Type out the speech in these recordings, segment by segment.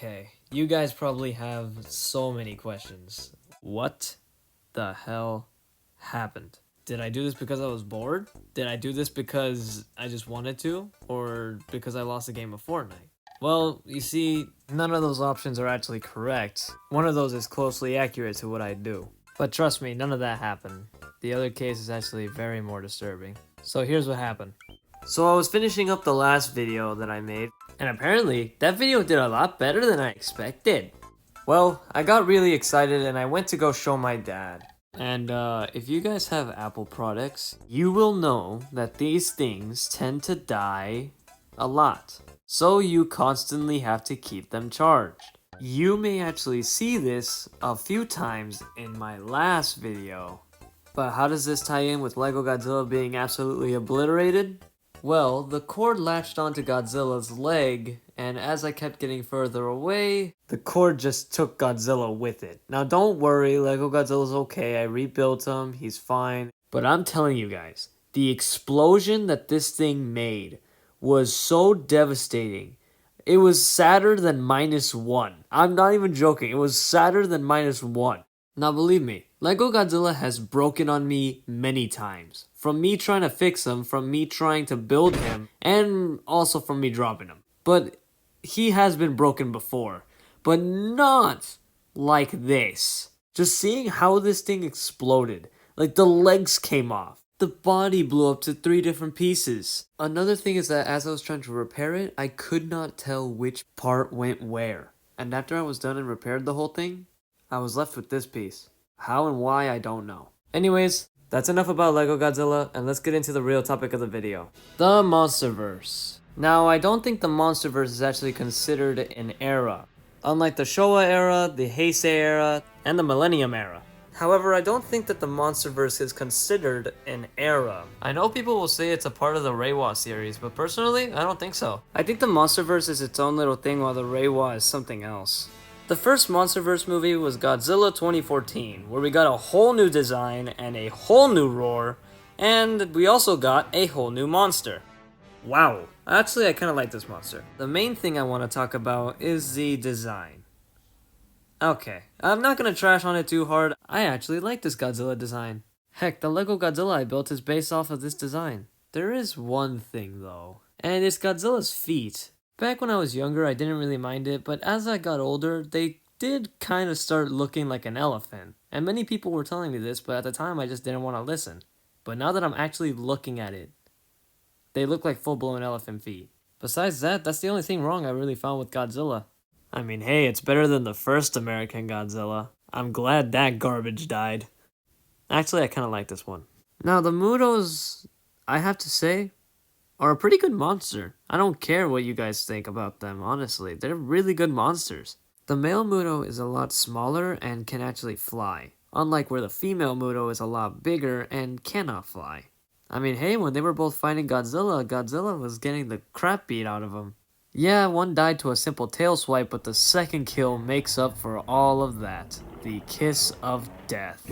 Okay, you guys probably have so many questions. What the hell happened? Did I do this because I was bored? Did I do this because I just wanted to? Or because I lost a game of Fortnite? Well, you see, none of those options are actually correct. One of those is closely accurate to what I do. But trust me, none of that happened. The other case is actually very more disturbing. So here's what happened. So I was finishing up the last video that I made, and apparently that video did a lot better than I expected. Well, I got really excited and I went to go show my dad. And if you guys have Apple products, you will know that these things tend to die a lot. So you constantly have to keep them charged. You may actually see this a few times in my last video. But how does this tie in with Lego Godzilla being absolutely obliterated? Well, the cord latched onto Godzilla's leg, and as I kept getting further away, the cord just took Godzilla with it. Now don't worry, Lego Godzilla's okay, I rebuilt him, he's fine. But I'm telling you guys, the explosion that this thing made was so devastating. It was sadder than -1. I'm not even joking, it was sadder than -1. Now believe me, Lego Godzilla has broken on me many times. From me trying to fix him, from me trying to build him, and also from me dropping him. But he has been broken before, but not like this. Just seeing how this thing exploded, like the legs came off. The body blew up to 3 different pieces. Another thing is that as I was trying to repair it, I could not tell which part went where. And after I was done and repaired the whole thing, I was left with this piece. How and why, I don't know. Anyways, that's enough about Lego Godzilla, and let's get into the real topic of the video. The monsterverse. Now, I don't think the monsterverse is actually considered an era. Unlike the Showa era, the Heisei era, and the Millennium era. However, I don't think that the monsterverse is considered an era. I know people will say it's a part of the Reiwa series, but personally, I don't think so. I think the monsterverse is its own little thing while the Reiwa is something else. The first MonsterVerse movie was Godzilla 2014, where we got a whole new design and a whole new roar, and we also got a whole new monster. Wow, actually I kinda like this monster. The main thing I want to talk about is the design. Okay, I'm not gonna trash on it too hard, I actually like this Godzilla design. Heck, the Lego Godzilla I built is based off of this design. There is one thing though, and it's Godzilla's feet. Back when I was younger, I didn't really mind it, but as I got older, they did kind of start looking like an elephant. And many people were telling me this, but at the time I just didn't want to listen. But now that I'm actually looking at it, they look like full-blown elephant feet. Besides that, that's the only thing wrong I really found with Godzilla. I mean, hey, it's better than the first American Godzilla. I'm glad that garbage died. Actually, I kind of like this one. Now, the Mutos, I have to say, are a pretty good monster. I don't care what you guys think about them, honestly. They're really good monsters. The male Muto is a lot smaller and can actually fly, unlike where the female Muto is a lot bigger and cannot fly. I mean, hey, when they were both fighting Godzilla, Godzilla was getting the crap beat out of him. Yeah, one died to a simple tail swipe, but the second kill makes up for all of that. The kiss of death.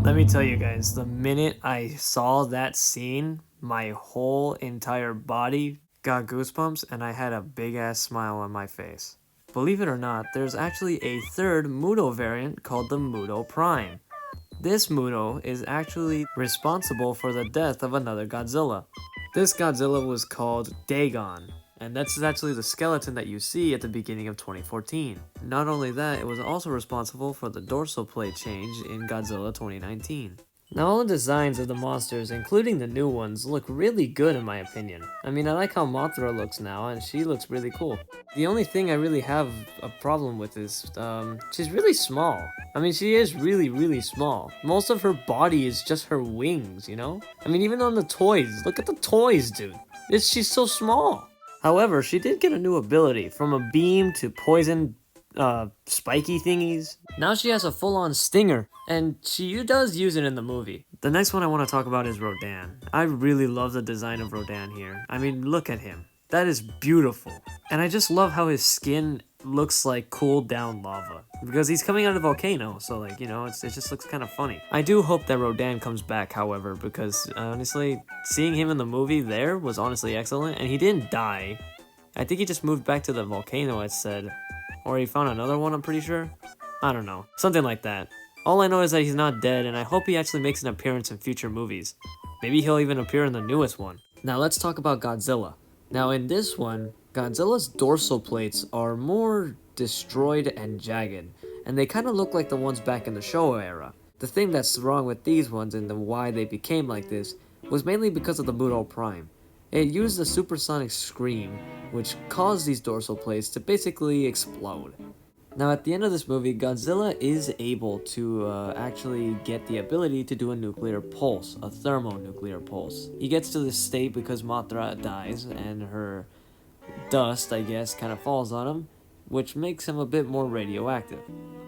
Let me tell you guys, the minute I saw that scene, my whole entire body got goosebumps and I had a big ass smile on my face. Believe it or not, there's actually a third Muto variant called the Muto Prime. This Muto is actually responsible for the death of another Godzilla. This Godzilla was called Dagon, and that's actually the skeleton that you see at the beginning of 2014. Not only that, it was also responsible for the dorsal plate change in Godzilla 2019. Now all the designs of the monsters, including the new ones, look really good in my opinion. I mean, I like how Mothra looks now, and she looks really cool. The only thing I really have a problem with is, she's really small. I mean, she is really small. Most of her body is just her wings, you know? I mean, even on the toys, look at the toys, dude. She's so small. However, she did get a new ability, from a beam to poison spiky thingies. Now she has a full-on stinger, and she does use it in the movie. The next one I want to talk about is Rodan. I really love the design of Rodan here. I mean, look at him. That is beautiful. And I just love how his skin looks like cooled down lava. Because he's coming out of a volcano, so like, you know, it just looks kind of funny. I do hope that Rodan comes back, however, because honestly, seeing him in the movie there was honestly excellent. And he didn't die. I think he just moved back to the volcano, it said. Or he found another one, I'm pretty sure. I don't know. Something like that. All I know is that he's not dead, and I hope he actually makes an appearance in future movies. Maybe he'll even appear in the newest one. Now let's talk about Godzilla. Now in this one, Godzilla's dorsal plates are more destroyed and jagged, and they kind of look like the ones back in the Showa era. The thing that's wrong with these ones and why they became like this was mainly because of the Budo Prime. It used the supersonic scream, which caused these dorsal plates to basically explode. Now at the end of this movie, Godzilla is able to actually get the ability to do a nuclear pulse, a thermonuclear pulse. He gets to this state because Mothra dies and her dust, I guess, kind of falls on him, which makes him a bit more radioactive.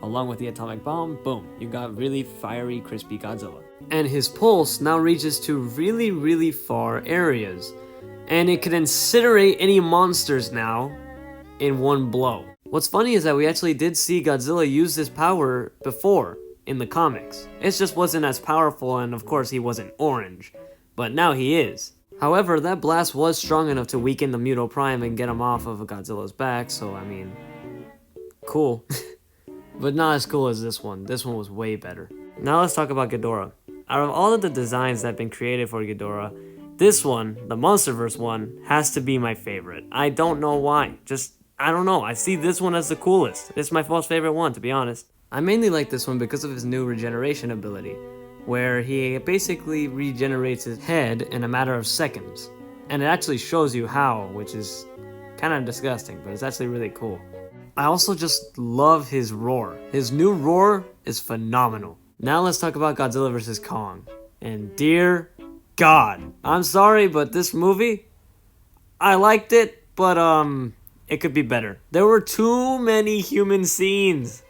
Along with the atomic bomb, boom, you got really fiery, crispy Godzilla. And his pulse now reaches to really, really far areas. And it can incinerate any monsters now in one blow. What's funny is that we actually did see Godzilla use this power before in the comics. It just wasn't as powerful, and of course he wasn't orange. But now he is. However, that blast was strong enough to weaken the Budo Prime and get him off of Godzilla's back, so I mean, cool. But not as cool as this one. This one was way better. Now let's talk about Ghidorah. Out of all of the designs that have been created for Ghidorah, this one, the Monsterverse one, has to be my favorite. I don't know why. I don't know. I see this one as the coolest. It's my most favorite one, to be honest. I mainly like this one because of his new regeneration ability, where he basically regenerates his head in a matter of seconds. And it actually shows you how, which is kind of disgusting, but it's actually really cool. I also just love his roar. His new roar is phenomenal. Now let's talk about Godzilla vs. Kong. And dear God, I'm sorry, but this movie, I liked it, but it could be better. There were too many human scenes.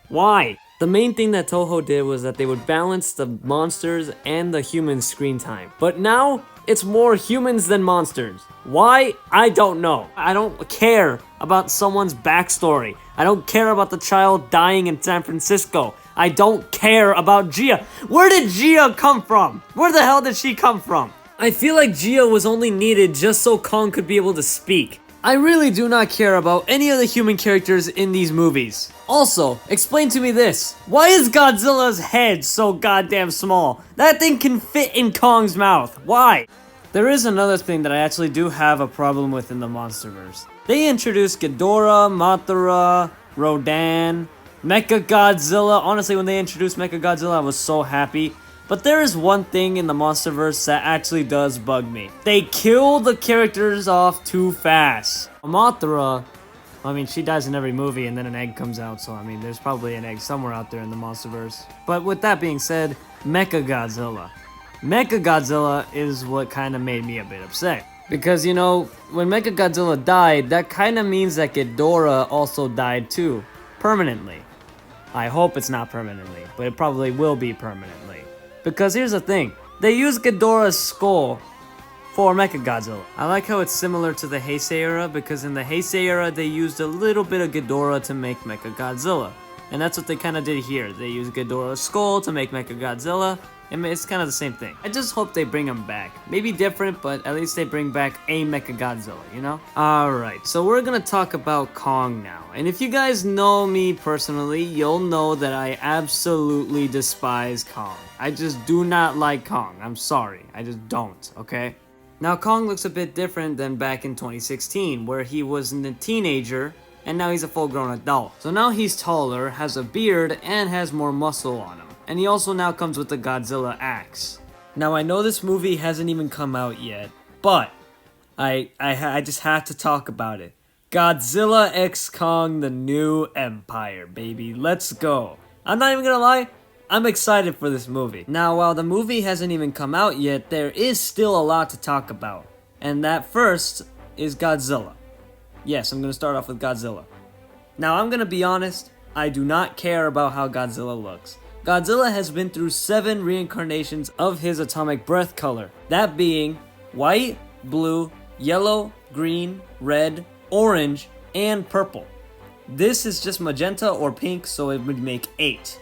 Why? The main thing that Toho did was that they would balance the monsters and the human screen time. But now, it's more humans than monsters. Why? I don't know. I don't care about someone's backstory. I don't care about the child dying in San Francisco. I don't care about Gia. Where did Gia come from? Where the hell did she come from? I feel like Gia was only needed just so Kong could be able to speak. I really do not care about any of the human characters in these movies. Also, explain to me this. Why is Godzilla's head so goddamn small? That thing can fit in Kong's mouth. Why? There is another thing that I actually do have a problem with in the Monsterverse. They introduced Ghidorah, Mothra, Rodan, Mechagodzilla. Honestly, when they introduced Mechagodzilla, I was so happy. But there is one thing in the Monsterverse that actually does bug me. They kill the characters off too fast. Mothra, I mean, she dies in every movie and then an egg comes out, so I mean, there's probably an egg somewhere out there in the Monsterverse. But with that being said, Mechagodzilla. Mechagodzilla is what kind of made me a bit upset. Because, you know, when Mechagodzilla died, that kind of means that Ghidorah also died too. Permanently. I hope it's not permanently, but it probably will be permanently. Because here's the thing, they use Ghidorah's skull for Mechagodzilla. I like how it's similar to the Heisei era, because in the Heisei era, they used a little bit of Ghidorah to make Mechagodzilla. And that's what they kind of did here. They used Ghidorah's skull to make Mechagodzilla. And it's kind of the same thing. I just hope they bring him back. Maybe different, but at least they bring back a Mechagodzilla, you know? Alright, so we're gonna talk about Kong now. And if you guys know me personally, you'll know that I absolutely despise Kong. I just do not like Kong. I'm sorry. I just don't, okay? Now, Kong looks a bit different than back in 2016, where he was a teenager, and now he's a full-grown adult. So now he's taller, has a beard, and has more muscle on him. And he also now comes with the Godzilla axe. Now I know this movie hasn't even come out yet, but I just have to talk about it. Godzilla x Kong: The New Empire, baby. Let's go. I'm not even gonna lie, I'm excited for this movie. Now while the movie hasn't even come out yet, there is still a lot to talk about. And that first is Godzilla. Yes, I'm gonna start off with Godzilla. Now I'm gonna be honest, I do not care about how Godzilla looks. Godzilla has been through 7 reincarnations of his atomic breath color, that being white, blue, yellow, green, red, orange, and purple. This is just magenta or pink, so it would make 8.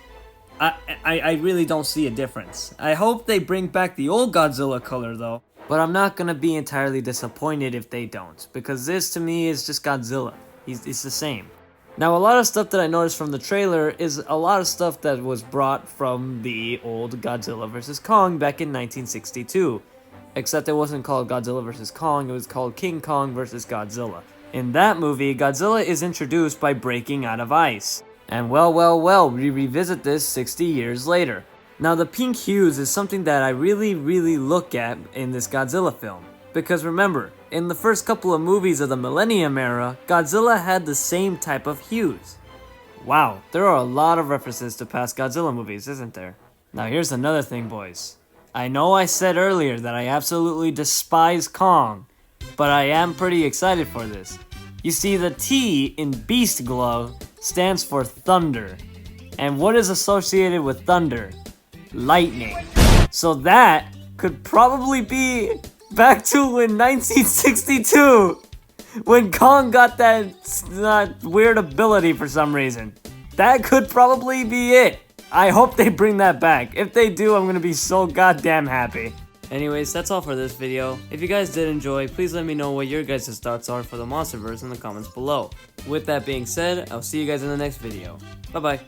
I really don't see a difference. I hope they bring back the old Godzilla color though. But I'm not gonna be entirely disappointed if they don't, because this to me is just Godzilla. It's the same. Now, a lot of stuff that I noticed from the trailer is a lot of stuff that was brought from the old Godzilla vs. Kong back in 1962. Except it wasn't called Godzilla vs. Kong, it was called King Kong vs. Godzilla. In that movie, Godzilla is introduced by breaking out of ice. And well, we revisit this 60 years later. Now, the pink hues is something that I really look at in this Godzilla film. Because remember, in the first couple of movies of the Millennium Era, Godzilla had the same type of hues. Wow, there are a lot of references to past Godzilla movies, isn't there? Now here's another thing, boys. I know I said earlier that I absolutely despise Kong, but I am pretty excited for this. You see, the T in Beast Glove stands for thunder. And what is associated with thunder? Lightning. So that could probably be back to in 1962 when Kong got that weird ability for some reason. That could probably be it. I hope they bring that back. If they do, I'm gonna be so goddamn happy. Anyways, that's all for this video. If you guys did enjoy, please let me know what your guys' thoughts are for the Monsterverse in the comments below. With that being said, I'll see you guys in the next video. Bye bye.